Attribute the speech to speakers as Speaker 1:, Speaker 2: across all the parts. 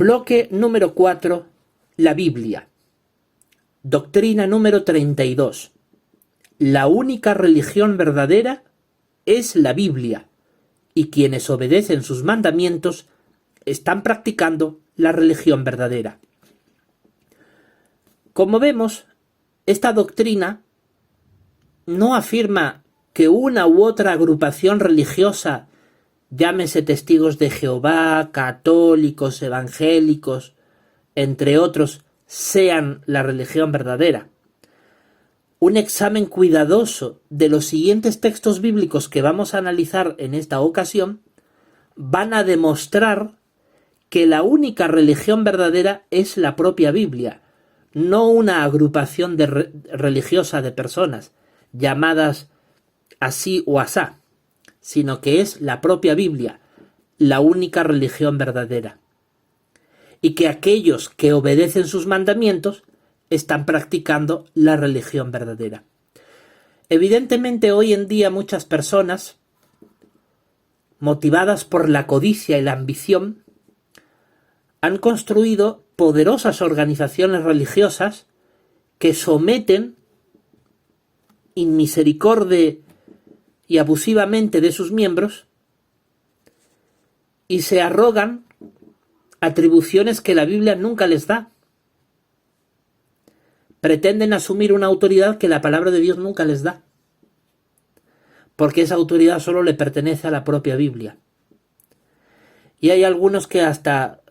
Speaker 1: Bloque número 4. La Biblia. Doctrina número 32. La única religión verdadera es la Biblia, y quienes obedecen sus mandamientos están practicando la religión verdadera. Como vemos, esta doctrina no afirma que una u otra agrupación religiosa, llámese testigos de Jehová, católicos, evangélicos, entre otros, sean la religión verdadera. Un examen cuidadoso de los siguientes textos bíblicos que vamos a analizar en esta ocasión van a demostrar que la única religión verdadera es la propia Biblia, no una agrupación religiosa de personas llamadas así o asá, sino que es la propia Biblia, la única religión verdadera. Y que aquellos que obedecen sus mandamientos están practicando la religión verdadera. Evidentemente, hoy en día muchas personas, motivadas por la codicia y la ambición, han construido poderosas organizaciones religiosas que someten inmisericordia y abusivamente de sus miembros y se arrogan atribuciones que la Biblia nunca les da. Pretenden asumir una autoridad que la palabra de Dios nunca les da, porque esa autoridad solo le pertenece a la propia Biblia. Y hay algunos que hasta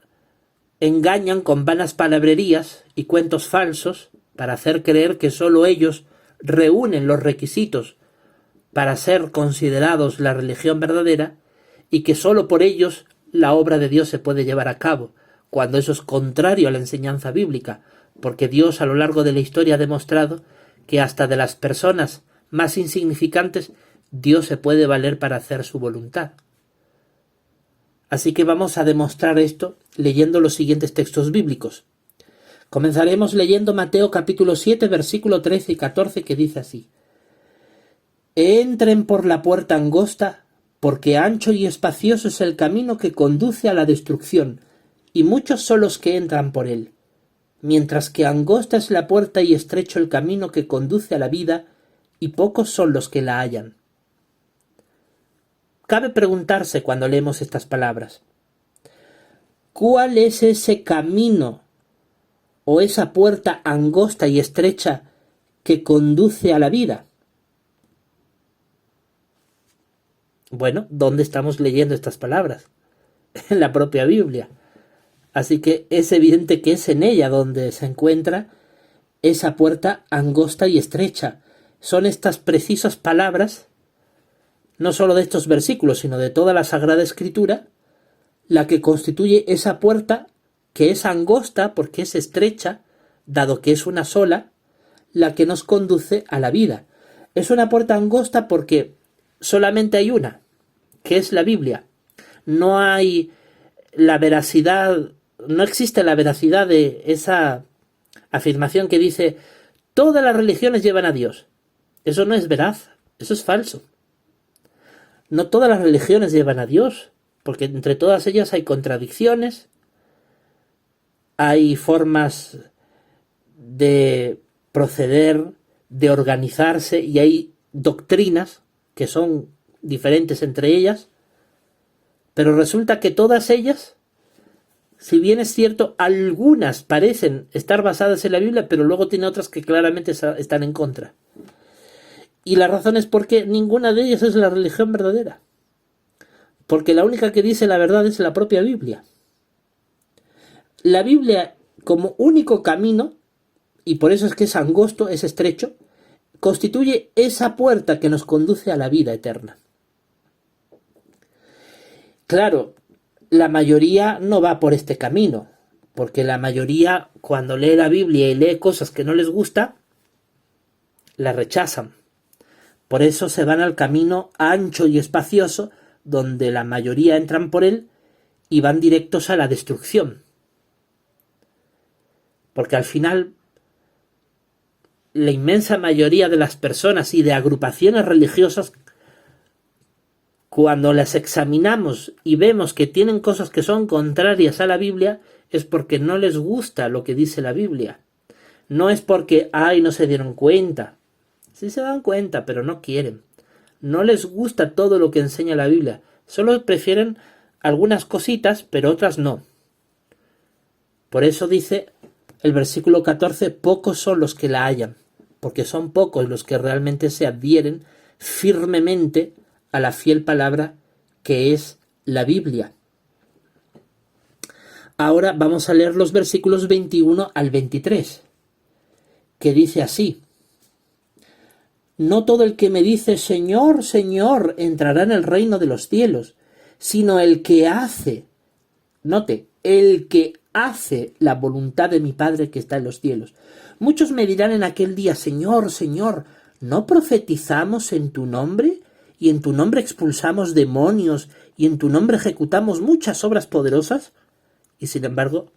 Speaker 1: engañan con vanas palabrerías y cuentos falsos para hacer creer que solo ellos reúnen los requisitos para ser considerados la religión verdadera y que solo por ellos la obra de Dios se puede llevar a cabo, cuando eso es contrario a la enseñanza bíblica, porque Dios a lo largo de la historia ha demostrado que hasta de las personas más insignificantes Dios se puede valer para hacer su voluntad. Así que vamos a demostrar esto leyendo los siguientes textos bíblicos. Comenzaremos leyendo Mateo capítulo 7, versículo 13 y 14, que dice así: Entren por la puerta angosta, porque ancho y espacioso es el camino que conduce a la destrucción, y muchos son los que entran por él. Mientras que angosta es la puerta y estrecho el camino que conduce a la vida, y pocos son los que la hallan. Cabe preguntarse cuando leemos estas palabras: ¿cuál es ese camino o esa puerta angosta y estrecha que conduce a la vida? Bueno, ¿dónde estamos leyendo estas palabras? En la propia Biblia. Así que es evidente que es en ella donde se encuentra esa puerta angosta y estrecha. Son estas precisas palabras, no solo de estos versículos, sino de toda la Sagrada Escritura, la que constituye esa puerta que es angosta porque es estrecha, dado que es una sola, la que nos conduce a la vida. Es una puerta angosta porque solamente hay una, que es la Biblia. No hay la veracidad, no existe la veracidad de esa afirmación que dice todas las religiones llevan a Dios. Eso no es veraz, eso es falso. No todas las religiones llevan a Dios, porque entre todas ellas hay contradicciones, hay formas de proceder, de organizarse, y hay doctrinas que son diferentes entre ellas, pero resulta que todas ellas, si bien es cierto, algunas parecen estar basadas en la Biblia, pero luego tiene otras que claramente están en contra. Y la razón es porque ninguna de ellas es la religión verdadera. Porque la única que dice la verdad es la propia Biblia. La Biblia, como único camino, y por eso es que es angosto, es estrecho, constituye esa puerta que nos conduce a la vida eterna. Claro, la mayoría no va por este camino, porque la mayoría, cuando lee la Biblia y lee cosas que no les gusta, la rechazan. Por eso se van al camino ancho y espacioso, donde la mayoría entran por él y van directos a la destrucción. Porque al final, la inmensa mayoría de las personas y de agrupaciones religiosas, cuando las examinamos y vemos que tienen cosas que son contrarias a la Biblia, es porque no les gusta lo que dice la Biblia. No es porque, ay, no se dieron cuenta. Sí se dan cuenta, pero no quieren. No les gusta todo lo que enseña la Biblia. Solo prefieren algunas cositas, pero otras no. Por eso dice el versículo 14, pocos son los que la hallan, porque son pocos los que realmente se adhieren firmemente a la fiel palabra que es la Biblia. Ahora vamos a leer los versículos 21 al 23, que dice así: no todo el que me dice Señor, Señor, entrará en el reino de los cielos, sino el que hace, note, el que hace la voluntad de mi Padre que está en los cielos. Muchos me dirán en aquel día, Señor, Señor, ¿no profetizamos en tu nombre? Y en tu nombre expulsamos demonios, y en tu nombre ejecutamos muchas obras poderosas. Y sin embargo,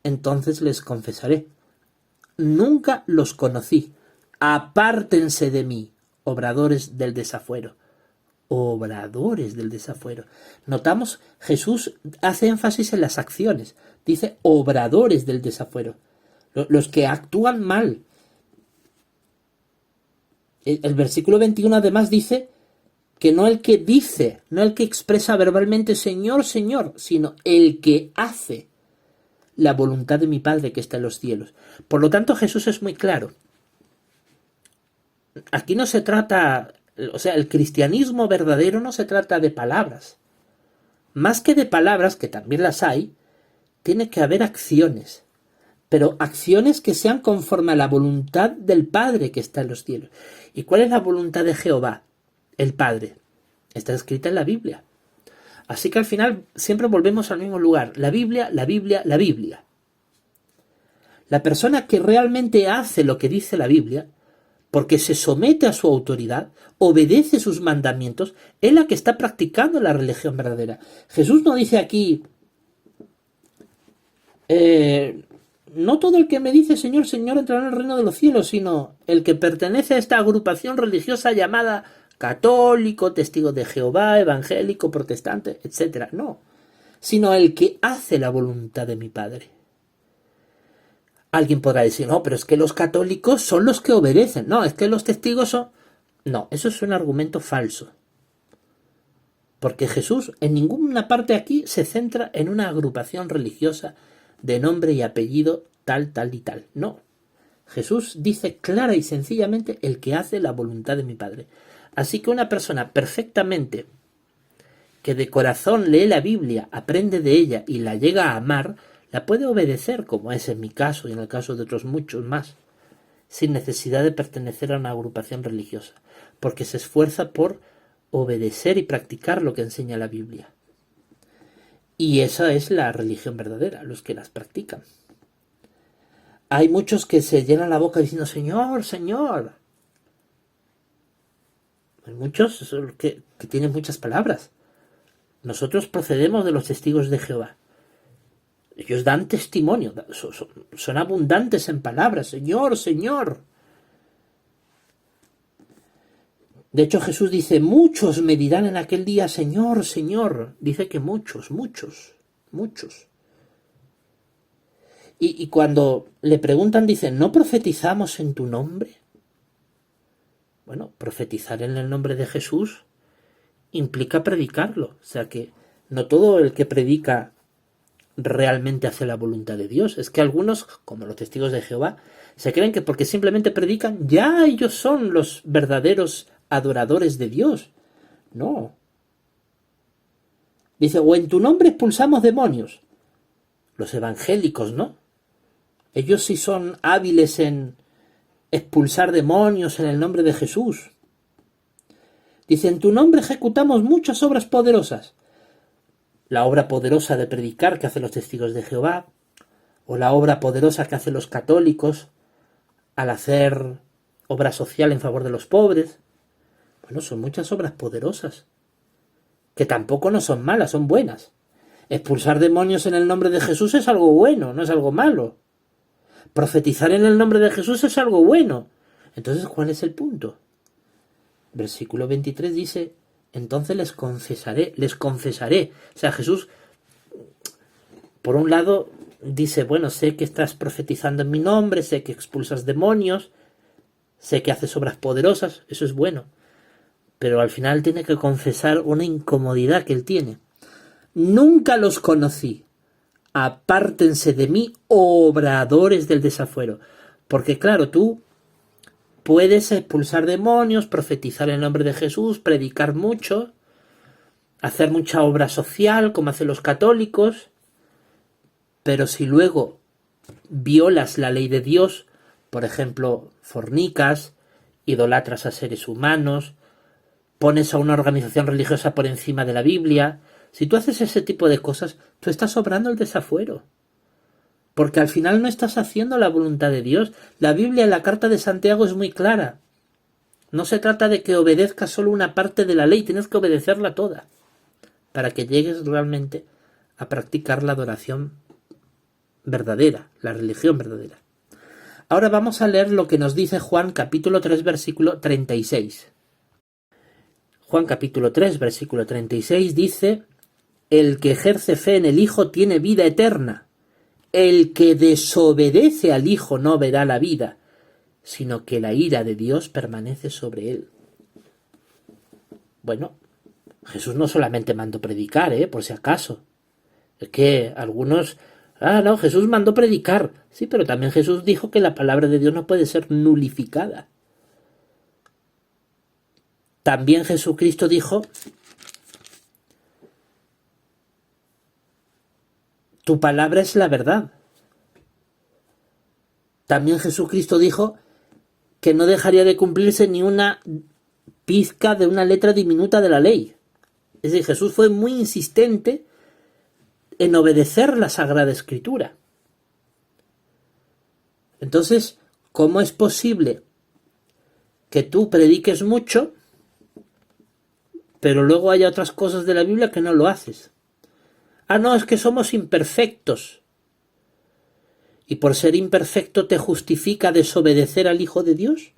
Speaker 1: entonces les confesaré, nunca los conocí. Apártense de mí, obradores del desafuero. Obradores del desafuero. Notamos, Jesús hace énfasis en las acciones. Dice obradores del desafuero. Los que actúan mal. El versículo 21 además dice que no el que dice, no el que expresa verbalmente Señor, Señor, sino el que hace la voluntad de mi Padre que está en los cielos. Por lo tanto, Jesús es muy claro. Aquí no se trata, o sea, el cristianismo verdadero no se trata de palabras. Más que de palabras, que también las hay, tiene que haber acciones. Pero acciones que sean conforme a la voluntad del Padre que está en los cielos. ¿Y cuál es la voluntad de Jehová, el Padre? Está escrita en la Biblia. Así que al final siempre volvemos al mismo lugar. La Biblia, la Biblia, la Biblia. La persona que realmente hace lo que dice la Biblia, porque se somete a su autoridad, obedece sus mandamientos, es la que está practicando la religión verdadera. Jesús no dice aquí, no todo el que me dice Señor, Señor entrará en el reino de los cielos, sino el que pertenece a esta agrupación religiosa llamada católico, testigo de Jehová, evangélico, protestante, etc. No, sino el que hace la voluntad de mi Padre. Alguien podrá decir, no, pero es que los católicos son los que obedecen. No, es que los testigos son... No, eso es un argumento falso. Porque Jesús en ninguna parte aquí se centra en una agrupación religiosa de nombre y apellido tal, tal y tal. No. Jesús dice clara y sencillamente el que hace la voluntad de mi Padre. Así que una persona perfectamente que de corazón lee la Biblia, aprende de ella y la llega a amar, la puede obedecer, como es en mi caso y en el caso de otros muchos más, sin necesidad de pertenecer a una agrupación religiosa, porque se esfuerza por obedecer y practicar lo que enseña la Biblia. Y esa es la religión verdadera, los que las practican. Hay muchos que se llenan la boca diciendo Señor, Señor. Hay muchos que tienen muchas palabras. Nosotros procedemos de los testigos de Jehová. Ellos dan testimonio, son abundantes en palabras. Señor, Señor. De hecho, Jesús dice, muchos me dirán en aquel día, Señor, Señor. Dice que muchos, muchos, muchos. Y cuando le preguntan, dicen, ¿no profetizamos en tu nombre? Bueno, profetizar en el nombre de Jesús implica predicarlo. O sea que no todo el que predica realmente hace la voluntad de Dios. Es que algunos, como los testigos de Jehová, se creen que porque simplemente predican, ya ellos son los verdaderos adoradores de Dios. No. Dice, o en tu nombre expulsamos demonios. Los evangélicos, ¿no? Ellos sí son hábiles en expulsar demonios en el nombre de Jesús. Dice, en tu nombre ejecutamos muchas obras poderosas. La obra poderosa de predicar que hacen los testigos de Jehová, o la obra poderosa que hacen los católicos al hacer obra social en favor de los pobres. Bueno, son muchas obras poderosas, que tampoco no son malas, son buenas. Expulsar demonios en el nombre de Jesús es algo bueno, no es algo malo. Profetizar en el nombre de Jesús es algo bueno. Entonces, ¿cuál es el punto? Versículo 23 dice, entonces les confesaré. O sea, Jesús Por un lado, dice, bueno, sé que estás profetizando en mi nombre, sé que expulsas demonios, sé que haces obras poderosas, eso es bueno. Pero al final tiene que confesar una incomodidad que él tiene. Nunca los conocí. Apártense de mí, obradores del desafuero. Porque claro, tú puedes expulsar demonios, profetizar en el nombre de Jesús, predicar mucho, hacer mucha obra social, como hacen los católicos, pero si luego violas la ley de Dios, por ejemplo, fornicas, idolatras a seres humanos, pones a una organización religiosa por encima de la Biblia, si tú haces ese tipo de cosas, tú estás obrando el desafuero. Porque al final no estás haciendo la voluntad de Dios. La Biblia en la carta de Santiago es muy clara. No se trata de que obedezcas solo una parte de la ley, tienes que obedecerla toda, para que llegues realmente a practicar la adoración verdadera, la religión verdadera. Ahora vamos a leer lo que nos dice Juan capítulo 3 versículo 36. Juan capítulo 3 versículo 36 dice: el que ejerce fe en el Hijo tiene vida eterna. El que desobedece al Hijo no verá la vida, sino que la ira de Dios permanece sobre él. Bueno, Jesús no solamente mandó predicar, por si acaso. Es que algunos... no, Jesús mandó predicar. Sí, pero también Jesús dijo que la palabra de Dios no puede ser nulificada. También Jesucristo dijo: tu palabra es la verdad. También Jesucristo dijo que no dejaría de cumplirse ni una pizca de una letra diminuta de la ley. Es decir, Jesús fue muy insistente en obedecer la Sagrada Escritura. Entonces, ¿cómo es posible que tú prediques mucho, pero luego haya otras cosas de la Biblia que no lo haces? No, es que somos imperfectos. ¿Y por ser imperfecto te justifica desobedecer al Hijo de Dios?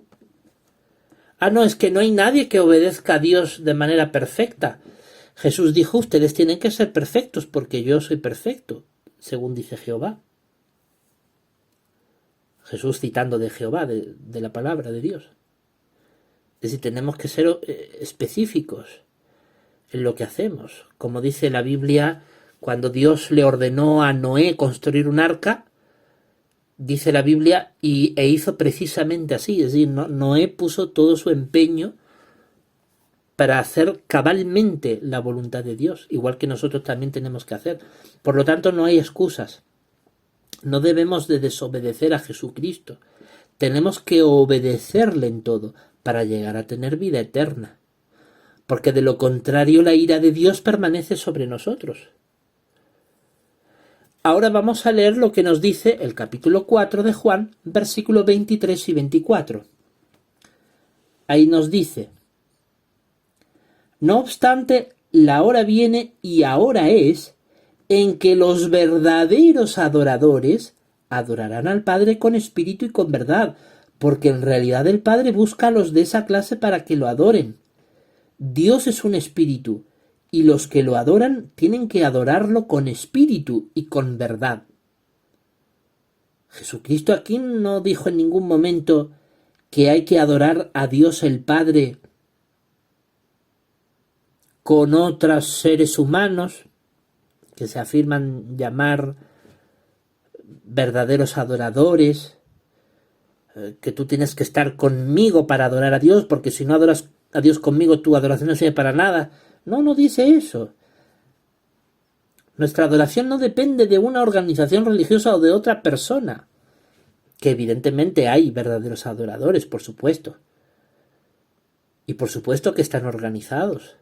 Speaker 1: No, es que no hay nadie que obedezca a Dios de manera perfecta. Jesús dijo: ustedes tienen que ser perfectos porque yo soy perfecto, según dice Jehová. Jesús citando de Jehová, de la palabra de Dios. Es decir, tenemos que ser específicos en lo que hacemos. Como dice la Biblia, cuando Dios le ordenó a Noé construir un arca, dice la Biblia, e hizo precisamente así. Es decir, Noé puso todo su empeño para hacer cabalmente la voluntad de Dios, igual que nosotros también tenemos que hacer. Por lo tanto, no hay excusas. No debemos de desobedecer a Jesucristo. Tenemos que obedecerle en todo para llegar a tener vida eterna. Porque de lo contrario, la ira de Dios permanece sobre nosotros. Ahora vamos a leer lo que nos dice el capítulo 4 de Juan, versículos 23 y 24. Ahí nos dice: no obstante, la hora viene y ahora es en que los verdaderos adoradores adorarán al Padre con espíritu y con verdad, porque en realidad el Padre busca a los de esa clase para que lo adoren. Dios es un espíritu, y los que lo adoran tienen que adorarlo con espíritu y con verdad. Jesucristo aquí no dijo en ningún momento que hay que adorar a Dios el Padre con otros seres humanos que se afirman llamar verdaderos adoradores, que tú tienes que estar conmigo para adorar a Dios, porque si no adoras a Dios conmigo, tu adoración no sirve para nada. No dice eso. Nuestra adoración no depende de una organización religiosa o de otra persona, que evidentemente hay verdaderos adoradores, por supuesto. Y por supuesto que están organizados.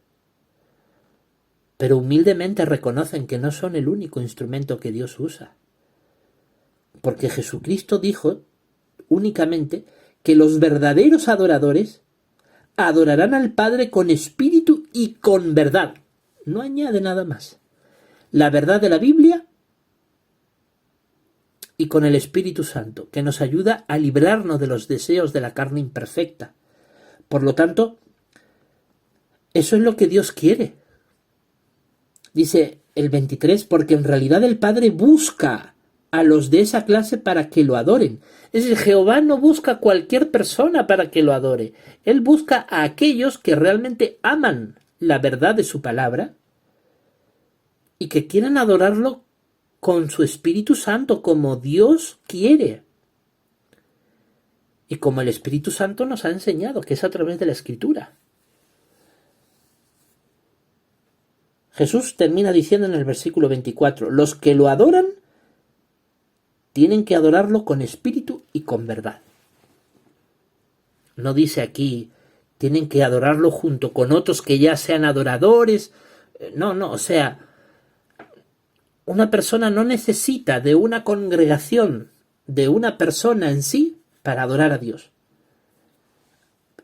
Speaker 1: Pero humildemente reconocen que no son el único instrumento que Dios usa. Porque Jesucristo dijo únicamente que los verdaderos adoradores adorarán al Padre con espíritu y con verdad. No añade nada más. La verdad de la Biblia y con el Espíritu Santo, que nos ayuda a librarnos de los deseos de la carne imperfecta. Por lo tanto, eso es lo que Dios quiere. Dice: El 23, porque en realidad el Padre busca a los de esa clase para que lo adoren. Es decir, Jehová no busca a cualquier persona para que lo adore. Él busca a aquellos que realmente aman la verdad de su palabra y que quieran adorarlo con su Espíritu Santo, como Dios quiere. Y como el Espíritu Santo nos ha enseñado, que es a través de la Escritura. Jesús termina diciendo en el versículo 24, los que lo adoran tienen que adorarlo con espíritu y con verdad. No dice aquí, tienen que adorarlo junto con otros que ya sean adoradores. No, o sea, una persona no necesita de una congregación, de una persona en sí, para adorar a Dios.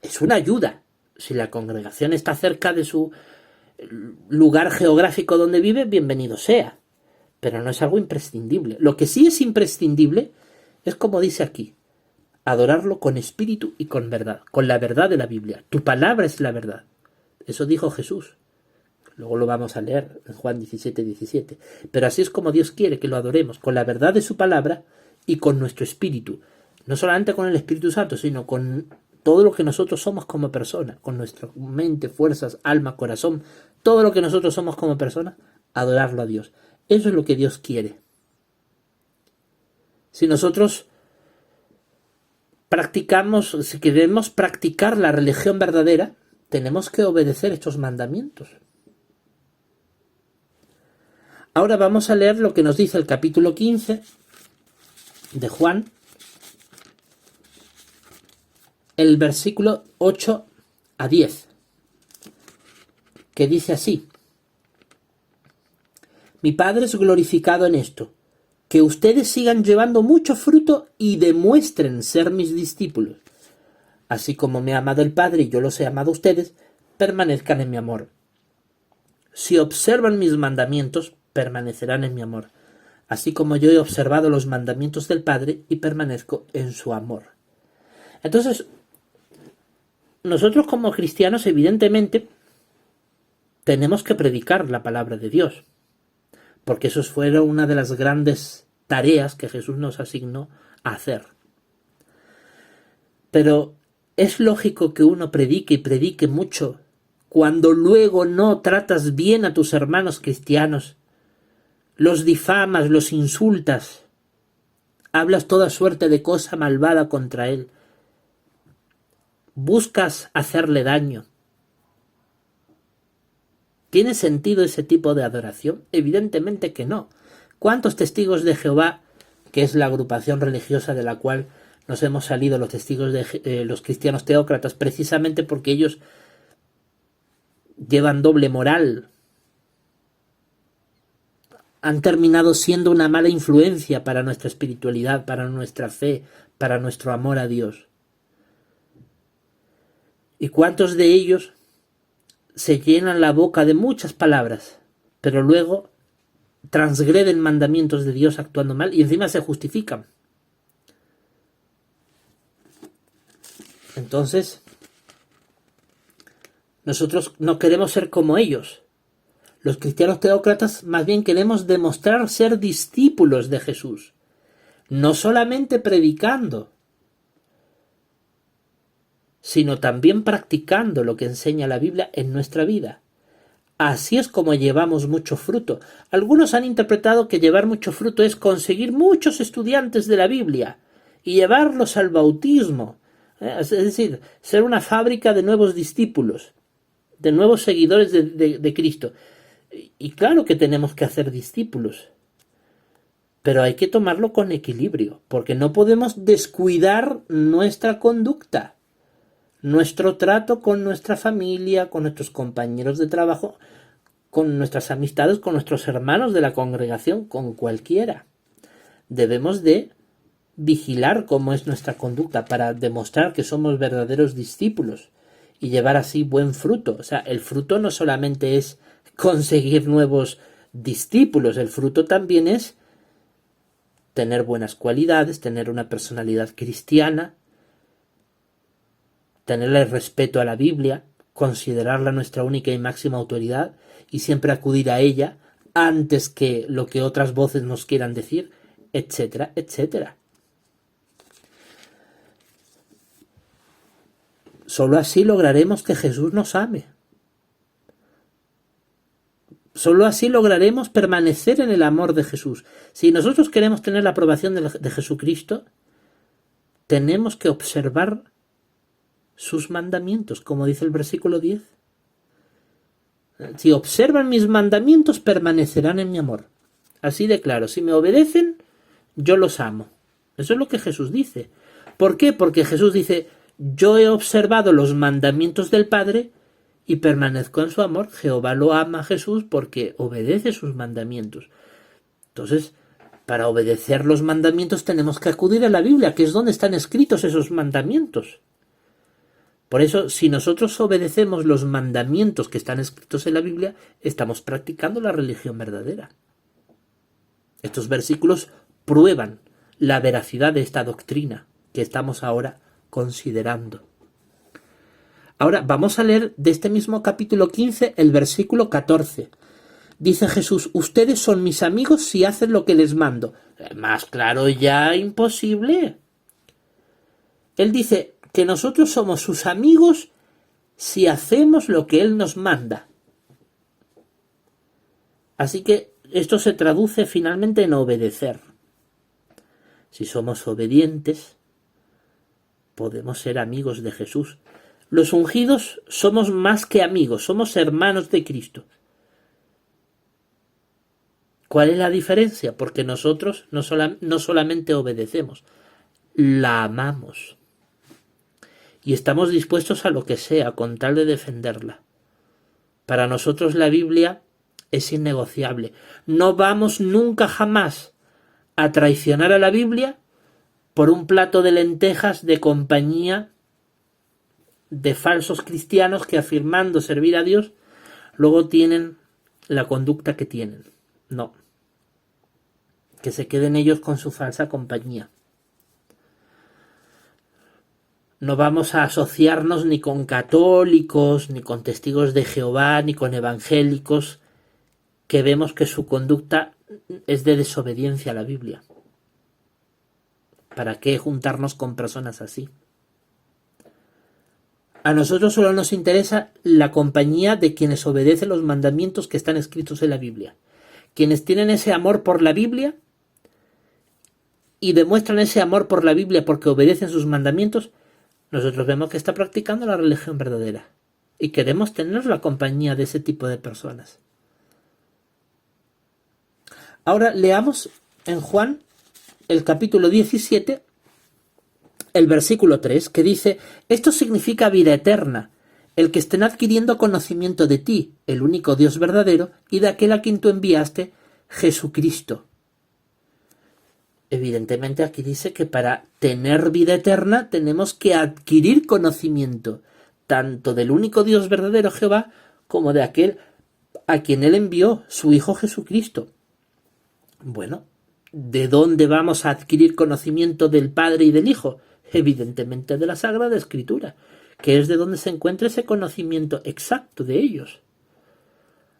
Speaker 1: Es una ayuda. Si la congregación está cerca de su lugar geográfico donde vive, bienvenido sea. Pero no es algo imprescindible. Lo que sí es imprescindible es como dice aquí, adorarlo con espíritu y con verdad, con la verdad de la Biblia. Tu palabra es la verdad. Eso dijo Jesús. Luego lo vamos a leer en Juan 17:17. Pero así es como Dios quiere que lo adoremos, con la verdad de su palabra y con nuestro espíritu. No solamente con el Espíritu Santo, sino con todo lo que nosotros somos como persona, con nuestra mente, fuerzas, alma, corazón, todo lo que nosotros somos como persona, adorarlo a Dios. Eso es lo que Dios quiere. Si nosotros practicamos, si queremos practicar la religión verdadera, tenemos que obedecer estos mandamientos. Ahora vamos a leer lo que nos dice el capítulo 15 de Juan, el versículo 8 a 10, que dice así: Mi Padre es glorificado en esto, que ustedes sigan llevando mucho fruto y demuestren ser mis discípulos. Así como me ha amado el Padre y yo los he amado a ustedes, permanezcan en mi amor. Si observan mis mandamientos, permanecerán en mi amor, así como yo he observado los mandamientos del Padre y permanezco en su amor. Entonces, nosotros como cristianos, evidentemente, tenemos que predicar la palabra de Dios, porque eso fue una de las grandes tareas que Jesús nos asignó a hacer. Pero es lógico que uno predique y predique mucho cuando luego no tratas bien a tus hermanos cristianos, los difamas, los insultas, hablas toda suerte de cosa malvada contra él, buscas hacerle daño. ¿Tiene sentido ese tipo de adoración? Evidentemente que no. ¿Cuántos testigos de Jehová, que es la agrupación religiosa de la cual nos hemos salido los testigos de los cristianos teócratas, precisamente porque ellos llevan doble moral, han terminado siendo una mala influencia para nuestra espiritualidad, para nuestra fe, para nuestro amor a Dios? ¿Y cuántos de ellos se llenan la boca de muchas palabras, pero luego transgreden mandamientos de Dios actuando mal y encima se justifican? Entonces, nosotros no queremos ser como ellos. Los cristianos teócratas más bien queremos demostrar ser discípulos de Jesús, no solamente predicando, sino también practicando lo que enseña la Biblia en nuestra vida. Así es como llevamos mucho fruto. Algunos han interpretado que llevar mucho fruto es conseguir muchos estudiantes de la Biblia y llevarlos al bautismo, es decir, ser una fábrica de nuevos discípulos, de nuevos seguidores de Cristo. Y claro que tenemos que hacer discípulos, pero hay que tomarlo con equilibrio, porque no podemos descuidar nuestra conducta, nuestro trato con nuestra familia, con nuestros compañeros de trabajo, con nuestras amistades, con nuestros hermanos de la congregación, con cualquiera. Debemos de vigilar cómo es nuestra conducta para demostrar que somos verdaderos discípulos y llevar así buen fruto. O sea, el fruto no solamente es conseguir nuevos discípulos, el fruto también es tener buenas cualidades, tener una personalidad cristiana, tenerle respeto a la Biblia, considerarla nuestra única y máxima autoridad y siempre acudir a ella antes que lo que otras voces nos quieran decir, etcétera, etcétera. Solo así lograremos que Jesús nos ame. Solo así lograremos permanecer en el amor de Jesús. Si nosotros queremos tener la aprobación de Jesucristo, tenemos que observar sus mandamientos, como dice el versículo 10. Si observan mis mandamientos, permanecerán en mi amor. Así de claro, si me obedecen, yo los amo. Eso es lo que Jesús dice. ¿Por qué? Porque Jesús dice, yo he observado los mandamientos del Padre y permanezco en su amor. Jehová lo ama a Jesús porque obedece sus mandamientos. Entonces, para obedecer los mandamientos tenemos que acudir a la Biblia, que es donde están escritos esos mandamientos. Por eso, si nosotros obedecemos los mandamientos que están escritos en la Biblia, estamos practicando la religión verdadera. Estos versículos prueban la veracidad de esta doctrina que estamos ahora considerando. Ahora vamos a leer de este mismo capítulo 15 el versículo 14. Dice Jesús, ustedes son mis amigos si hacen lo que les mando. Más claro ya imposible. Él dice que nosotros somos sus amigos si hacemos lo que Él nos manda. Así que esto se traduce finalmente en obedecer. Si somos obedientes, podemos ser amigos de Jesús. Los ungidos somos más que amigos, somos hermanos de Cristo. ¿Cuál es la diferencia? Porque nosotros no solamente obedecemos, la amamos. Y estamos dispuestos a lo que sea con tal de defenderla. Para nosotros la Biblia es innegociable. No vamos nunca jamás a traicionar a la Biblia por un plato de lentejas de compañía de falsos cristianos que, afirmando servir a Dios, luego tienen la conducta que tienen. No. Que se queden ellos con su falsa compañía. No vamos a asociarnos ni con católicos, ni con testigos de Jehová, ni con evangélicos, que vemos que su conducta es de desobediencia a la Biblia. ¿Para qué juntarnos con personas así? A nosotros solo nos interesa la compañía de quienes obedecen los mandamientos que están escritos en la Biblia. Quienes tienen ese amor por la Biblia y demuestran ese amor por la Biblia porque obedecen sus mandamientos, nosotros vemos que está practicando la religión verdadera y queremos tener la compañía de ese tipo de personas. Ahora leamos en Juan el capítulo 17, el versículo 3, que dice, esto significa vida eterna, el que estén adquiriendo conocimiento de ti, el único Dios verdadero, y de aquel a quien tú enviaste, Jesucristo. Evidentemente aquí dice que para tener vida eterna tenemos que adquirir conocimiento, tanto del único Dios verdadero Jehová, como de aquel a quien Él envió, su Hijo Jesucristo. Bueno, ¿de dónde vamos a adquirir conocimiento del Padre y del Hijo? Evidentemente de la Sagrada Escritura, que es de donde se encuentra ese conocimiento exacto de ellos.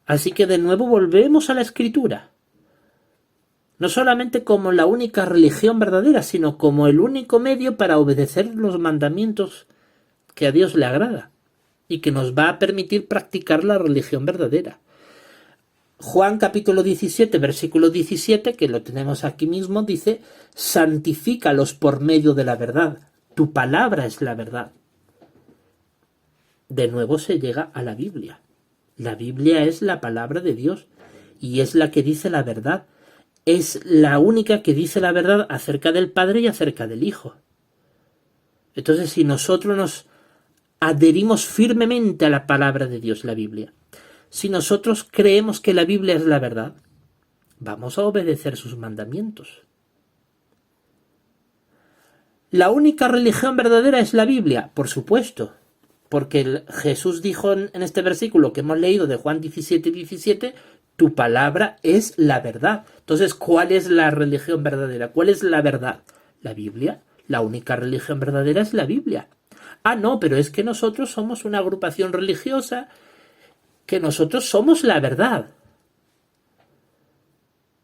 Speaker 1: Así que de nuevo volvemos a la Escritura. No solamente como la única religión verdadera, sino como el único medio para obedecer los mandamientos que a Dios le agrada y que nos va a permitir practicar la religión verdadera. Juan capítulo 17, versículo 17, que lo tenemos aquí mismo, dice, santifícalos por medio de la verdad, tu palabra es la verdad. De nuevo se llega a la Biblia. La Biblia es la palabra de Dios y es la que dice la verdad. Es la única que dice la verdad acerca del Padre y acerca del Hijo. Entonces, si nosotros nos adherimos firmemente a la palabra de Dios, la Biblia, si nosotros creemos que la Biblia es la verdad, vamos a obedecer sus mandamientos. ¿La única religión verdadera es la Biblia? Por supuesto, porque Jesús dijo en este versículo que hemos leído de Juan 17:17, tu palabra es la verdad. Entonces, ¿cuál es la religión verdadera? ¿Cuál es la verdad? ¿La Biblia? La única religión verdadera es la Biblia. Ah, no, pero es que nosotros somos una agrupación religiosa, que nosotros somos la verdad.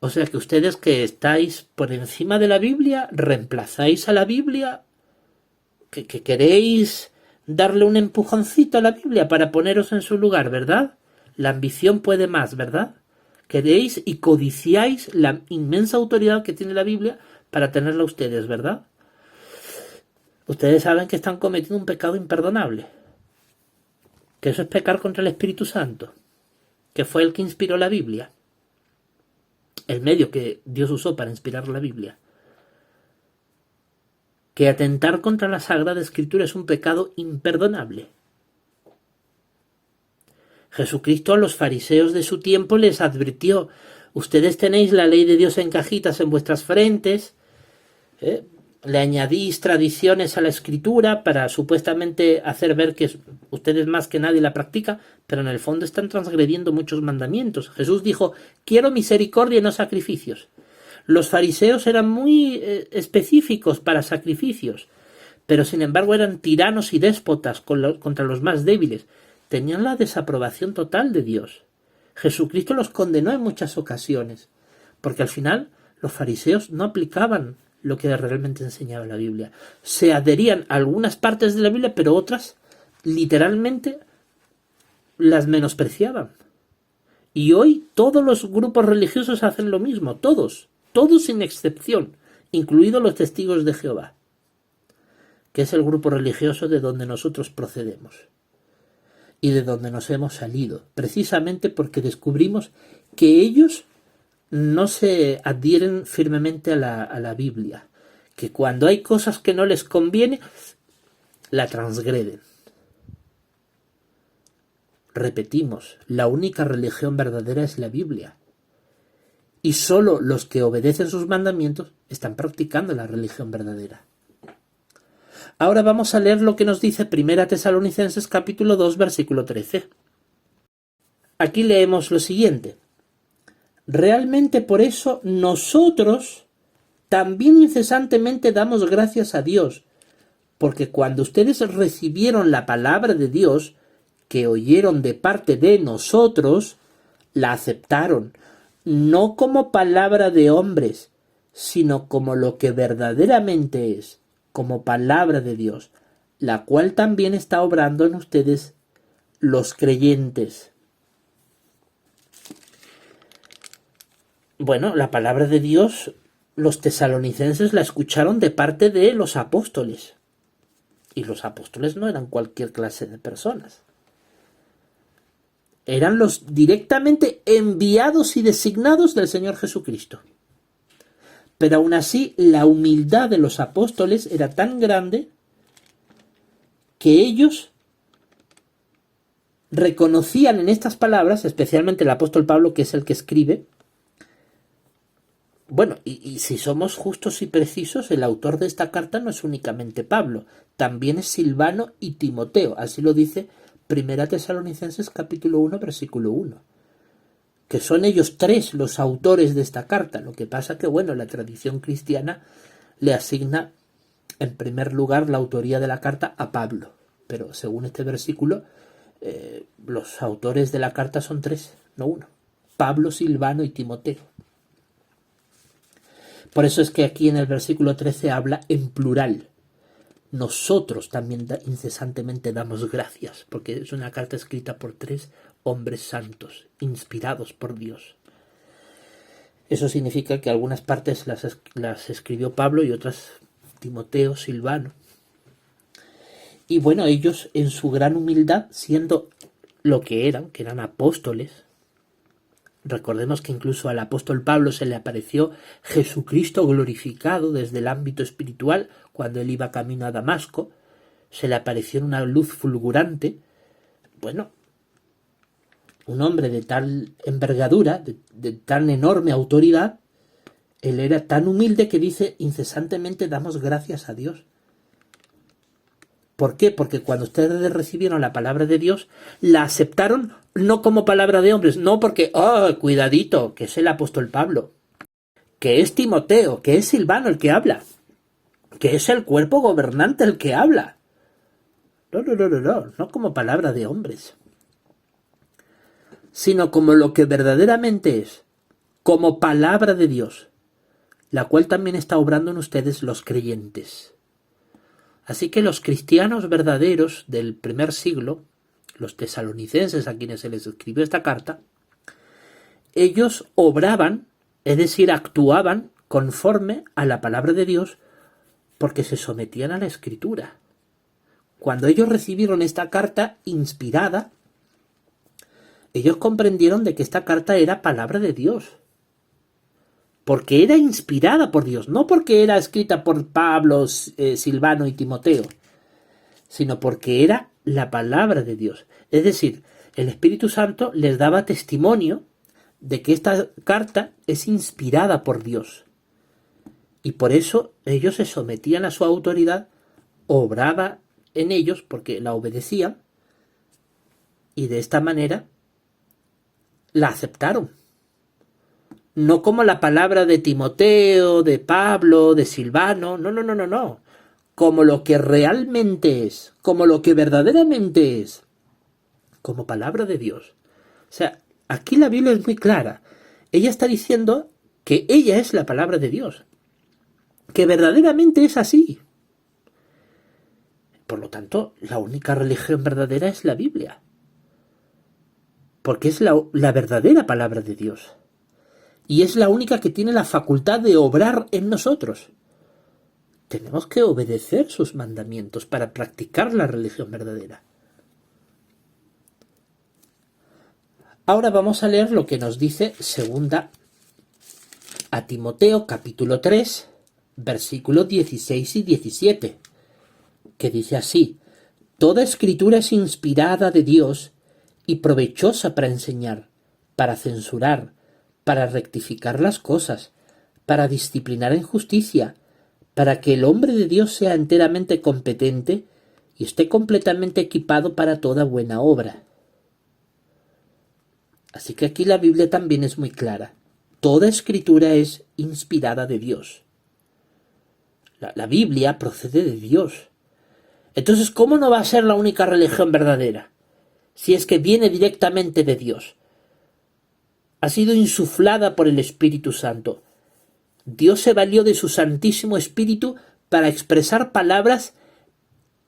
Speaker 1: O sea que ustedes que estáis por encima de la Biblia, reemplazáis a la Biblia, que queréis darle un empujoncito a la Biblia para poneros en su lugar, ¿verdad? La ambición puede más, ¿verdad? Queréis y codiciáis la inmensa autoridad que tiene la Biblia para tenerla ustedes, ¿verdad? Ustedes saben que están cometiendo un pecado imperdonable, que eso es pecar contra el Espíritu Santo, que fue el que inspiró la Biblia, el medio que Dios usó para inspirar la Biblia. Que atentar contra la Sagrada Escritura es un pecado imperdonable. Jesucristo a los fariseos de su tiempo les advirtió: ustedes tenéis la ley de Dios en cajitas en vuestras frentes, le añadís tradiciones a la Escritura para supuestamente hacer ver que ustedes más que nadie la practican, pero en el fondo están transgrediendo muchos mandamientos. Jesús dijo: quiero misericordia y no sacrificios. Los fariseos eran muy específicos para sacrificios, pero sin embargo eran tiranos y déspotas contra los más débiles. Tenían la desaprobación total de Dios. Jesucristo los condenó en muchas ocasiones, porque al final los fariseos no aplicaban lo que realmente enseñaba la Biblia. Se adherían a algunas partes de la Biblia, pero otras literalmente las menospreciaban. Y hoy todos los grupos religiosos hacen lo mismo, todos sin excepción, incluidos los testigos de Jehová, que es el grupo religioso de donde nosotros procedemos y de donde nos hemos salido, precisamente porque descubrimos que ellos no se adhieren firmemente a la Biblia, que cuando hay cosas que no les conviene, la transgreden. Repetimos, la única religión verdadera es la Biblia. Y solo los que obedecen sus mandamientos están practicando la religión verdadera. Ahora vamos a leer lo que nos dice 1 Tesalonicenses capítulo 2, versículo 13. Aquí leemos lo siguiente: realmente por eso nosotros también incesantemente damos gracias a Dios, porque cuando ustedes recibieron la palabra de Dios, que oyeron de parte de nosotros, la aceptaron, no como palabra de hombres, sino como lo que verdaderamente es, como palabra de Dios, la cual también está obrando en ustedes los creyentes. Bueno, la palabra de Dios, los tesalonicenses la escucharon de parte de los apóstoles. Y los apóstoles no eran cualquier clase de personas. Eran los directamente enviados y designados del Señor Jesucristo. Pero aún así, la humildad de los apóstoles era tan grande que ellos reconocían en estas palabras, especialmente el apóstol Pablo, que es el que escribe. Bueno, y si somos justos y precisos, el autor de esta carta no es únicamente Pablo, también es Silvano y Timoteo, así lo dice 1 Tesalonicenses capítulo 1, versículo 1, que son ellos tres los autores de esta carta. Lo que pasa que, bueno, la tradición cristiana le asigna en primer lugar la autoría de la carta a Pablo, pero según este versículo, los autores de la carta son tres, no uno: Pablo, Silvano y Timoteo. Por eso es que aquí en el versículo 13 habla en plural. Nosotros también incesantemente damos gracias, porque es una carta escrita por tres hombres santos, inspirados por Dios. Eso significa que algunas partes las escribió Pablo y otras Timoteo, Silvano. Y bueno, ellos en su gran humildad, siendo lo que eran apóstoles. Recordemos que incluso al apóstol Pablo se le apareció Jesucristo glorificado desde el ámbito espiritual cuando él iba camino a Damasco. Se le apareció en una luz fulgurante. Bueno, un hombre de tal envergadura, de tan enorme autoridad, él era tan humilde que dice: incesantemente damos gracias a Dios. ¿Por qué? Porque cuando ustedes recibieron la palabra de Dios, la aceptaron no como palabra de hombres, no porque, cuidadito, que es el apóstol Pablo, que es Timoteo, que es Silvano el que habla, que es el cuerpo gobernante el que habla. No como palabra de hombres, sino como lo que verdaderamente es, como palabra de Dios, la cual también está obrando en ustedes los creyentes. Así que los cristianos verdaderos del primer siglo, los tesalonicenses a quienes se les escribió esta carta, ellos obraban, es decir, actuaban conforme a la palabra de Dios porque se sometían a la Escritura. Cuando ellos recibieron esta carta inspirada, ellos comprendieron de que esta carta era palabra de Dios. Porque era inspirada por Dios, no porque era escrita por Pablo, Silvano y Timoteo, sino porque era la palabra de Dios. Es decir, el Espíritu Santo les daba testimonio de que esta carta es inspirada por Dios. Y por eso ellos se sometían a su autoridad, obraba en ellos porque la obedecían, y de esta manera la aceptaron. No como la palabra de Timoteo, de Pablo, de Silvano, no. Como lo que realmente es, como lo que verdaderamente es, como palabra de Dios. O sea, aquí la Biblia es muy clara. Ella está diciendo que ella es la palabra de Dios, que verdaderamente es así. Por lo tanto, la única religión verdadera es la Biblia, porque es la verdadera palabra de Dios. Y es la única que tiene la facultad de obrar en nosotros. Tenemos que obedecer sus mandamientos para practicar la religión verdadera. Ahora vamos a leer lo que nos dice segunda a Timoteo capítulo 3, versículos 16 y 17, que dice así: Toda escritura es inspirada de Dios y provechosa para enseñar, para censurar, para rectificar las cosas, para disciplinar en justicia, para que el hombre de Dios sea enteramente competente y esté completamente equipado para toda buena obra. Así que aquí la Biblia también es muy clara. Toda escritura es inspirada de Dios. La Biblia procede de Dios. Entonces, ¿cómo no va a ser la única religión verdadera? Si es que viene directamente de Dios. Ha sido insuflada por el Espíritu Santo. Dios se valió de su Santísimo Espíritu para expresar palabras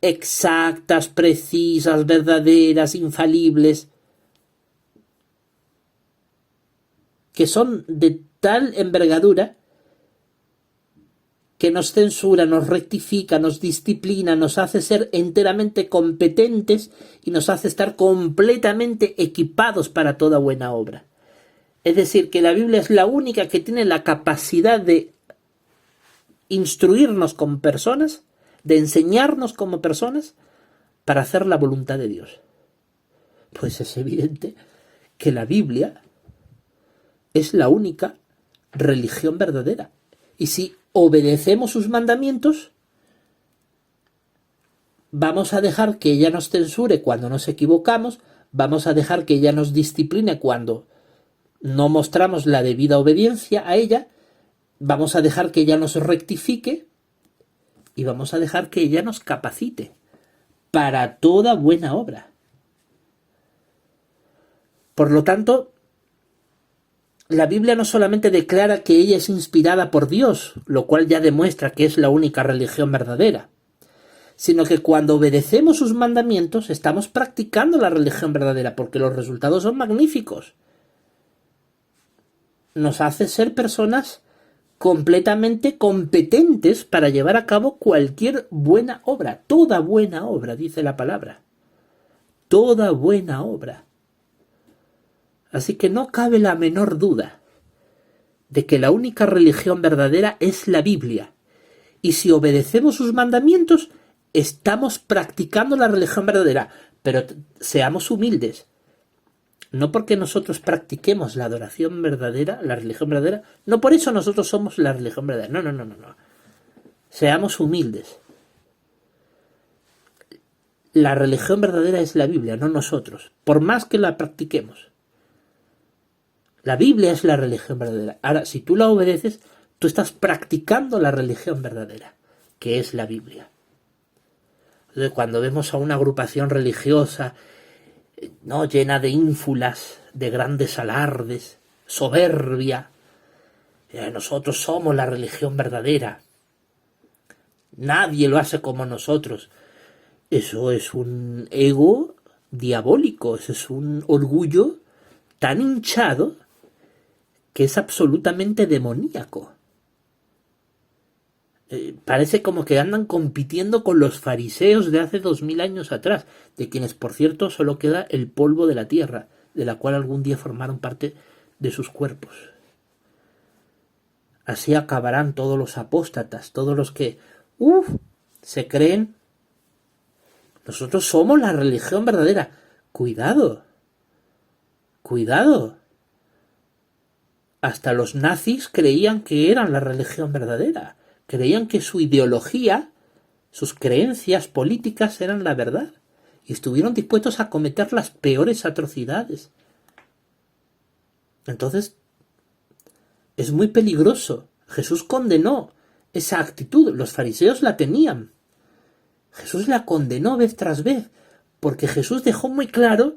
Speaker 1: exactas, precisas, verdaderas, infalibles, que son de tal envergadura que nos censura, nos rectifica, nos disciplina, nos hace ser enteramente competentes y nos hace estar completamente equipados para toda buena obra. Es decir, que la Biblia es la única que tiene la capacidad de instruirnos como personas, de enseñarnos como personas, para hacer la voluntad de Dios. Pues es evidente que la Biblia es la única religión verdadera. Y si obedecemos sus mandamientos, vamos a dejar que ella nos censure cuando nos equivocamos, vamos a dejar que ella nos discipline cuando no mostramos la debida obediencia a ella, vamos a dejar que ella nos rectifique y vamos a dejar que ella nos capacite para toda buena obra. Por lo tanto, la Biblia no solamente declara que ella es inspirada por Dios, lo cual ya demuestra que es la única religión verdadera, sino que cuando obedecemos sus mandamientos estamos practicando la religión verdadera, porque los resultados son magníficos. Nos hace ser personas completamente competentes para llevar a cabo cualquier buena obra. Toda buena obra, dice la palabra. Toda buena obra. Así que no cabe la menor duda de que la única religión verdadera es la Biblia. Y si obedecemos sus mandamientos, estamos practicando la religión verdadera. Pero seamos humildes. No porque nosotros practiquemos la adoración verdadera, la religión verdadera, no por eso nosotros somos la religión verdadera. No. Seamos humildes. La religión verdadera es la Biblia, no nosotros, por más que la practiquemos. La Biblia es la religión verdadera. Ahora, si tú la obedeces, tú estás practicando la religión verdadera, que es la Biblia. Entonces, cuando vemos a una agrupación religiosa, ¿no?, llena de ínfulas, de grandes alardes, soberbia, Nosotros somos la religión verdadera. Nadie lo hace como nosotros. Eso es un ego diabólico, eso es un orgullo tan hinchado que es absolutamente demoníaco. Parece como que andan compitiendo con los fariseos de hace 2000 años atrás, de quienes, por cierto, solo queda el polvo de la tierra, de la cual algún día formaron parte de sus cuerpos. Así acabarán todos los apóstatas, todos los que se creen. Nosotros somos la religión verdadera. Cuidado, cuidado. Hasta los nazis creían que eran la religión verdadera. Creían que su ideología, sus creencias políticas eran la verdad. Y estuvieron dispuestos a cometer las peores atrocidades. Entonces, es muy peligroso. Jesús condenó esa actitud. Los fariseos la tenían. Jesús la condenó vez tras vez. Porque Jesús dejó muy claro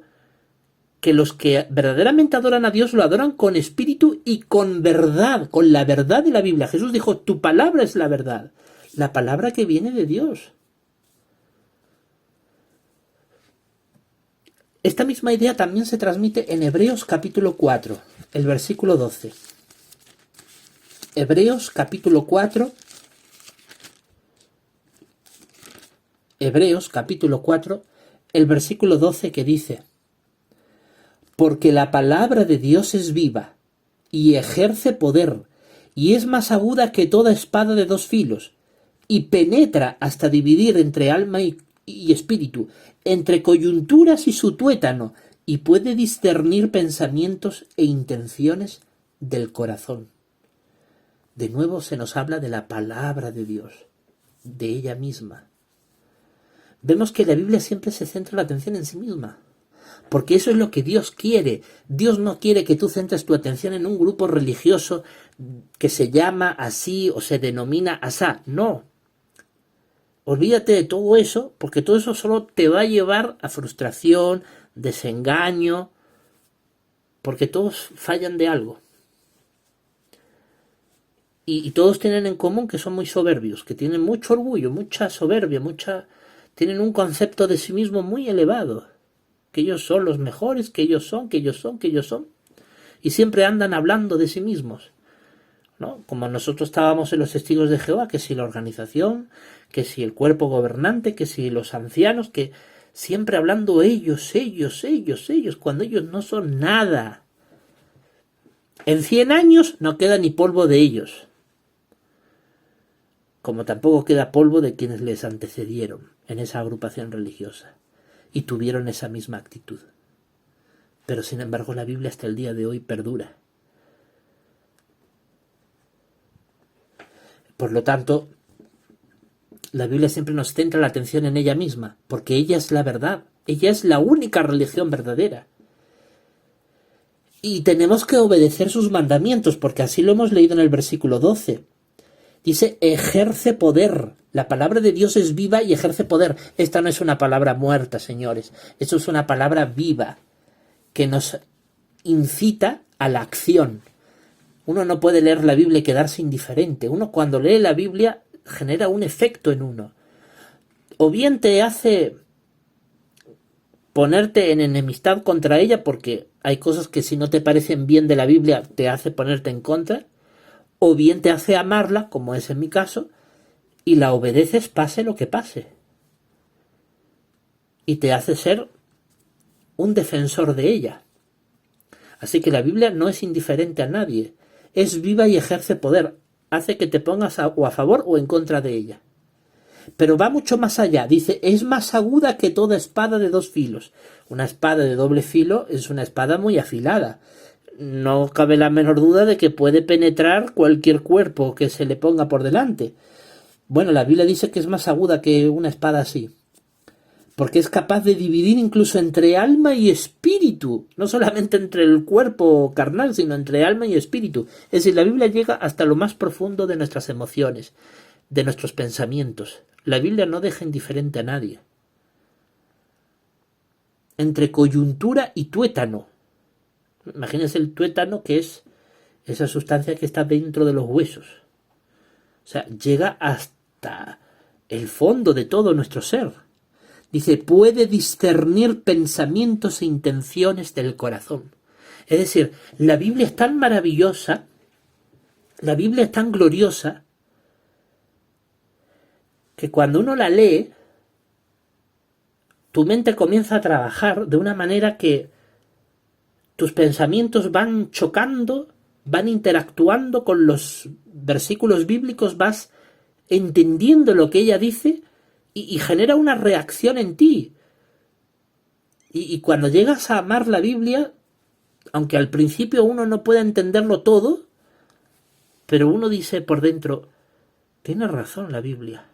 Speaker 1: que los que verdaderamente adoran a Dios lo adoran con espíritu y con verdad, con la verdad de la Biblia. Jesús dijo, tu palabra es la verdad, la palabra que viene de Dios. Esta misma idea también se transmite en Hebreos capítulo 4, el versículo 12. Hebreos capítulo 4, el versículo 12 que dice: porque la palabra de Dios es viva, y ejerce poder, y es más aguda que toda espada de dos filos, y penetra hasta dividir entre alma y espíritu, entre coyunturas y su tuétano, y puede discernir pensamientos e intenciones del corazón. De nuevo se nos habla de la palabra de Dios, de ella misma. Vemos que la Biblia siempre se centra la atención en sí misma. Porque eso es lo que Dios quiere. Dios no quiere que tú centres tu atención en un grupo religioso que se llama así o se denomina asá. No. Olvídate de todo eso, porque todo eso solo te va a llevar a frustración, desengaño, porque todos fallan de algo. Y todos tienen en común que son muy soberbios, que tienen mucho orgullo, mucha soberbia, tienen un concepto de sí mismo muy elevado. Que ellos son los mejores, que ellos son. Y siempre andan hablando de sí mismos, ¿no? Como nosotros estábamos en los Testigos de Jehová, que si la organización, que si el cuerpo gobernante, que si los ancianos, que siempre hablando ellos, cuando ellos no son nada. En 100 años no queda ni polvo de ellos, como tampoco queda polvo de quienes les antecedieron en esa agrupación religiosa. Y tuvieron esa misma actitud. Pero sin embargo la Biblia hasta el día de hoy perdura. Por lo tanto, la Biblia siempre nos centra la atención en ella misma, porque ella es la verdad, ella es la única religión verdadera. Y tenemos que obedecer sus mandamientos, porque así lo hemos leído en el versículo 12. Dice, ejerce poder. La palabra de Dios es viva y ejerce poder. Esta no es una palabra muerta, señores. Esto es una palabra viva que nos incita a la acción. Uno no puede leer la Biblia y quedarse indiferente. Uno cuando lee la Biblia genera un efecto en uno. O bien te hace ponerte en enemistad contra ella, porque hay cosas que si no te parecen bien de la Biblia te hace ponerte en contra, o bien te hace amarla, como es en mi caso, y la obedeces pase lo que pase. Y te hace ser un defensor de ella. Así que la Biblia no es indiferente a nadie. Es viva y ejerce poder. Hace que te pongas o a favor o en contra de ella. Pero va mucho más allá. Dice, es más aguda que toda espada de dos filos. Una espada de doble filo es una espada muy afilada. No cabe la menor duda de que puede penetrar cualquier cuerpo que se le ponga por delante. Bueno, la Biblia dice que es más aguda que una espada así, porque es capaz de dividir incluso entre alma y espíritu, no solamente entre el cuerpo carnal, sino entre alma y espíritu. Es decir, la Biblia llega hasta lo más profundo de nuestras emociones, de nuestros pensamientos. La Biblia no deja indiferente a nadie. Entre coyuntura y tuétano. Imagínense el tuétano, que es esa sustancia que está dentro de los huesos. O sea, llega hasta el fondo de todo nuestro ser. Dice, puede discernir pensamientos e intenciones del corazón. Es decir, la Biblia es tan maravillosa, la Biblia es tan gloriosa, que cuando uno la lee, tu mente comienza a trabajar de una manera que tus pensamientos van chocando, van interactuando con los versículos bíblicos, vas entendiendo lo que ella dice y genera una reacción en ti. Y cuando llegas a amar la Biblia, aunque al principio uno no pueda entenderlo todo, pero uno dice por dentro, tiene razón la Biblia.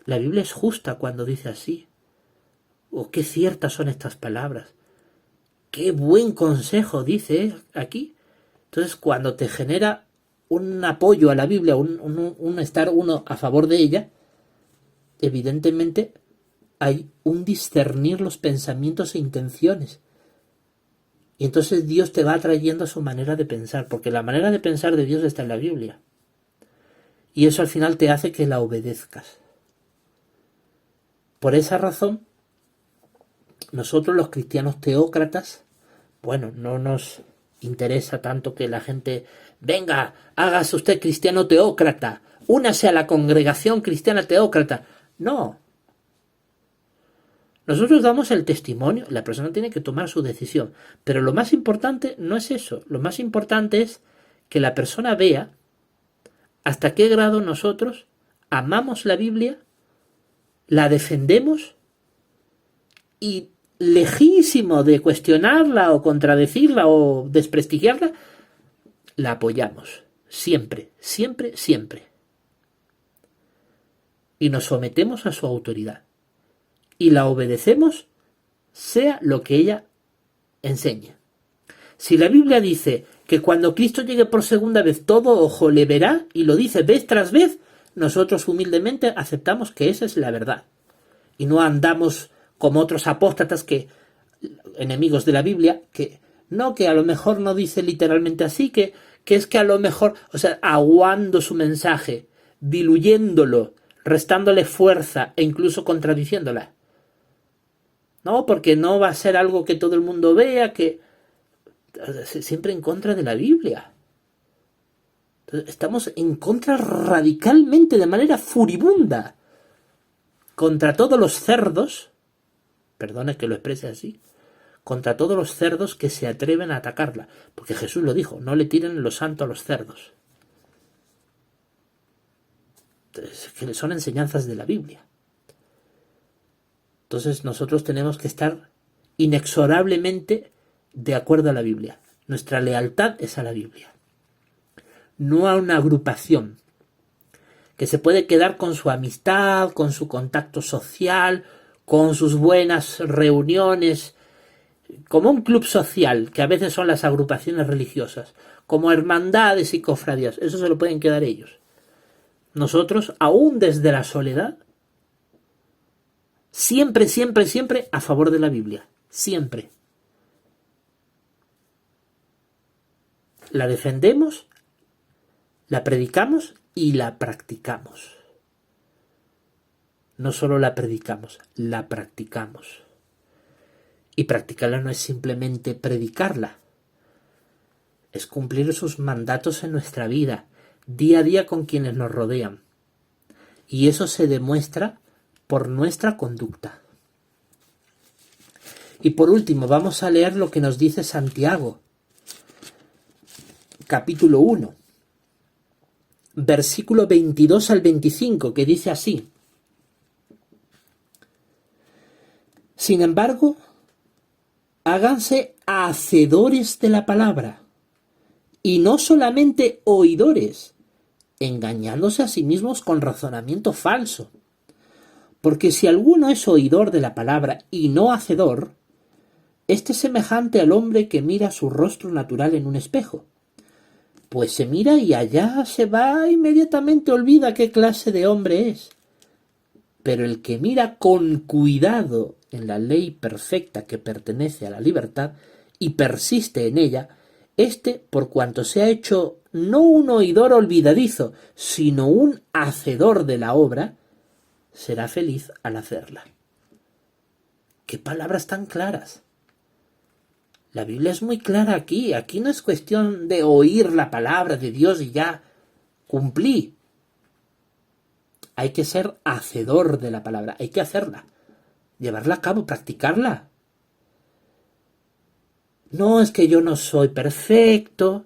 Speaker 1: La Biblia es justa cuando dice así. Oh, qué ciertas son estas palabras. Qué buen consejo dice aquí. Entonces, cuando te genera un apoyo a la Biblia, un estar uno a favor de ella, evidentemente hay un discernir los pensamientos e intenciones. Y entonces Dios te va atrayendo a su manera de pensar, porque la manera de pensar de Dios está en la Biblia. Y eso al final te hace que la obedezcas. Por esa razón, nosotros los cristianos teócratas, bueno, no nos interesa tanto que la gente, venga, hágase usted cristiano teócrata, únase a la congregación cristiana teócrata. No. Nosotros damos el testimonio, la persona tiene que tomar su decisión, pero lo más importante no es eso, lo más importante es que la persona vea hasta qué grado nosotros amamos la Biblia, la defendemos y lejísimo de cuestionarla o contradecirla o desprestigiarla, la apoyamos. Siempre, siempre, siempre. Y nos sometemos a su autoridad. Y la obedecemos, sea lo que ella enseñe. Si la Biblia dice que cuando Cristo llegue por segunda vez todo ojo le verá, y lo dice vez tras vez, nosotros humildemente aceptamos que esa es la verdad. Y no andamos como otros apóstatas enemigos de la Biblia, que a lo mejor no dice literalmente así, que es que a lo mejor, o sea, aguando su mensaje, diluyéndolo, restándole fuerza e incluso contradiciéndola. No, porque no va a ser algo que todo el mundo vea, que siempre en contra de la Biblia. Entonces, estamos en contra radicalmente, de manera furibunda, contra todos los cerdos, perdone que lo exprese así, contra todos los cerdos que se atreven a atacarla. Porque Jesús lo dijo, no le tiren lo santo a los cerdos. Entonces, que son enseñanzas de la Biblia. Entonces nosotros tenemos que estar inexorablemente de acuerdo a la Biblia. Nuestra lealtad es a la Biblia. No a una agrupación que se puede quedar con su amistad, con su contacto social, con sus buenas reuniones, como un club social, que a veces son las agrupaciones religiosas, como hermandades y cofradías. Eso se lo pueden quedar ellos. Nosotros, aún desde la soledad, siempre, siempre, siempre a favor de la Biblia. Siempre. La defendemos, la predicamos y la practicamos. No solo la predicamos, la practicamos. Y practicarla no es simplemente predicarla, es cumplir sus mandatos en nuestra vida, día a día con quienes nos rodean. Y eso se demuestra por nuestra conducta. Y por último, vamos a leer lo que nos dice Santiago, capítulo 1, versículo 22 al 25, que dice así: Sin embargo, háganse hacedores de la palabra, y no solamente oidores, engañándose a sí mismos con razonamiento falso. Porque si alguno es oidor de la palabra y no hacedor, este es semejante al hombre que mira su rostro natural en un espejo. Pues se mira y allá se va e inmediatamente olvida qué clase de hombre es. Pero el que mira con cuidado en la ley perfecta que pertenece a la libertad y persiste en ella, por cuanto se ha hecho no un oidor olvidadizo, sino un hacedor de la obra, será feliz al hacerla. ¡Qué palabras tan claras! La Biblia es muy clara aquí. Aquí no es cuestión de oír la palabra de Dios y ya cumplí. Hay que ser hacedor de la palabra, hay que hacerla, llevarla a cabo, practicarla. No es que yo no soy perfecto.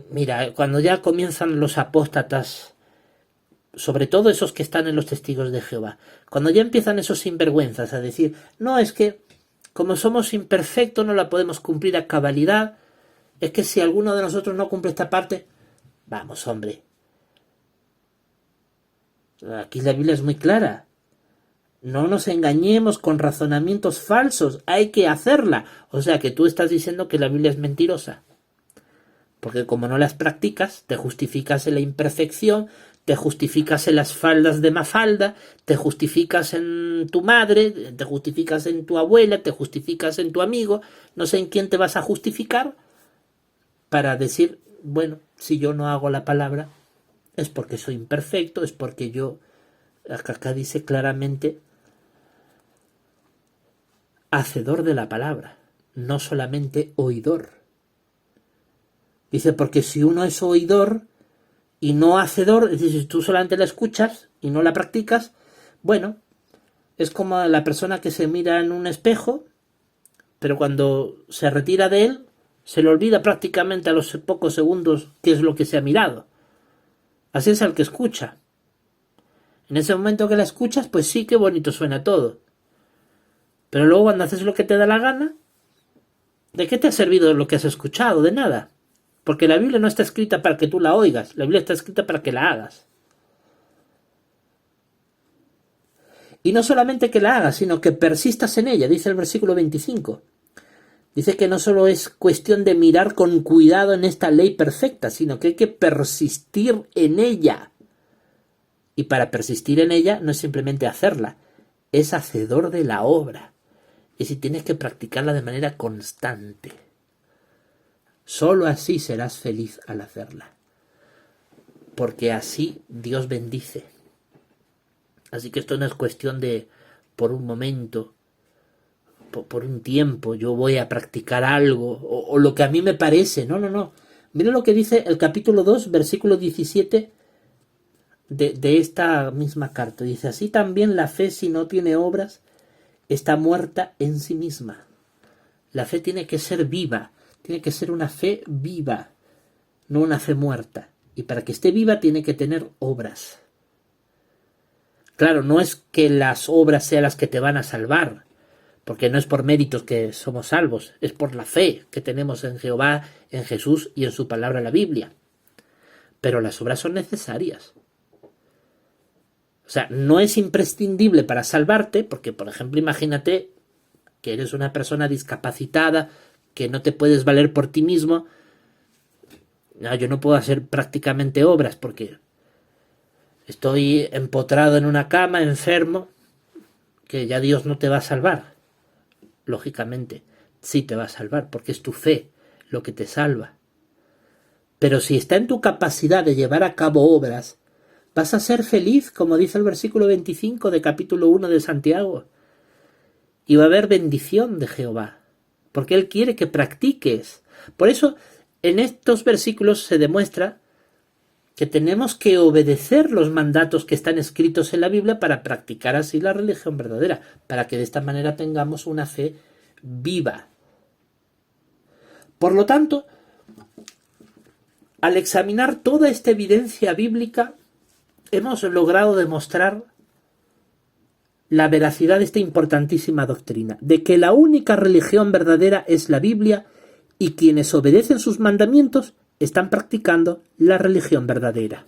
Speaker 1: Mira, cuando ya comienzan los apóstatas, sobre todo esos que están en los testigos de Jehová, cuando ya empiezan esos sinvergüenzas a decir, no, es que como somos imperfectos no la podemos cumplir a cabalidad, es que si alguno de nosotros no cumple esta parte, vamos, hombre. Aquí la Biblia es muy clara. No nos engañemos con razonamientos falsos, hay que hacerla. O sea que tú estás diciendo que la Biblia es mentirosa. Porque como no las practicas, te justificas en la imperfección, te justificas en las faldas de Mafalda, te justificas en tu madre, te justificas en tu abuela, te justificas en tu amigo, no sé en quién te vas a justificar para decir, bueno, si yo no hago la palabra, es porque soy imperfecto, es porque yo, acá dice claramente, hacedor de la palabra, no solamente oidor. Dice, porque si uno es oidor y no hacedor, es decir, si tú solamente la escuchas y no la practicas, bueno, es como la persona que se mira en un espejo, pero cuando se retira de él, se le olvida prácticamente a los pocos segundos qué es lo que se ha mirado. Así es al que escucha. En ese momento que la escuchas, pues sí, qué bonito suena todo. Pero luego cuando haces lo que te da la gana, ¿de qué te ha servido lo que has escuchado? De nada. Porque la Biblia no está escrita para que tú la oigas, la Biblia está escrita para que la hagas. Y no solamente que la hagas, sino que persistas en ella, dice el versículo 25. Dice que no solo es cuestión de mirar con cuidado en esta ley perfecta, sino que hay que persistir en ella. Y para persistir en ella no es simplemente hacerla, es hacedor de la obra. Y si tienes que practicarla de manera constante. Solo así serás feliz al hacerla. Porque así Dios bendice. Así que esto no es cuestión de por un momento, por un tiempo, yo voy a practicar algo, o lo que a mí me parece. No. Mira lo que dice el capítulo 2, versículo 17 de esta misma carta. Dice, así también la fe, si no tiene obras, está muerta en sí misma. La fe tiene que ser viva, tiene que ser una fe viva, no una fe muerta. Y para que esté viva tiene que tener obras. Claro, no es que las obras sean las que te van a salvar, porque no es por méritos que somos salvos, es por la fe que tenemos en Jehová, en Jesús y en su palabra, la Biblia. Pero las obras son necesarias. O sea, no es imprescindible para salvarte, porque, por ejemplo, imagínate que eres una persona discapacitada, que no te puedes valer por ti mismo. No, yo no puedo hacer prácticamente obras porque estoy empotrado en una cama, enfermo, que ya Dios no te va a salvar. Lógicamente, sí te va a salvar, porque es tu fe lo que te salva. Pero si está en tu capacidad de llevar a cabo obras, vas a ser feliz, como dice el versículo 25 de capítulo 1 de Santiago. Y va a haber bendición de Jehová, porque Él quiere que practiques. Por eso, en estos versículos se demuestra que tenemos que obedecer los mandatos que están escritos en la Biblia para practicar así la religión verdadera, para que de esta manera tengamos una fe viva. Por lo tanto, al examinar toda esta evidencia bíblica, hemos logrado demostrar la veracidad de esta importantísima doctrina, de que la única religión verdadera es la Biblia y quienes obedecen sus mandamientos están practicando la religión verdadera.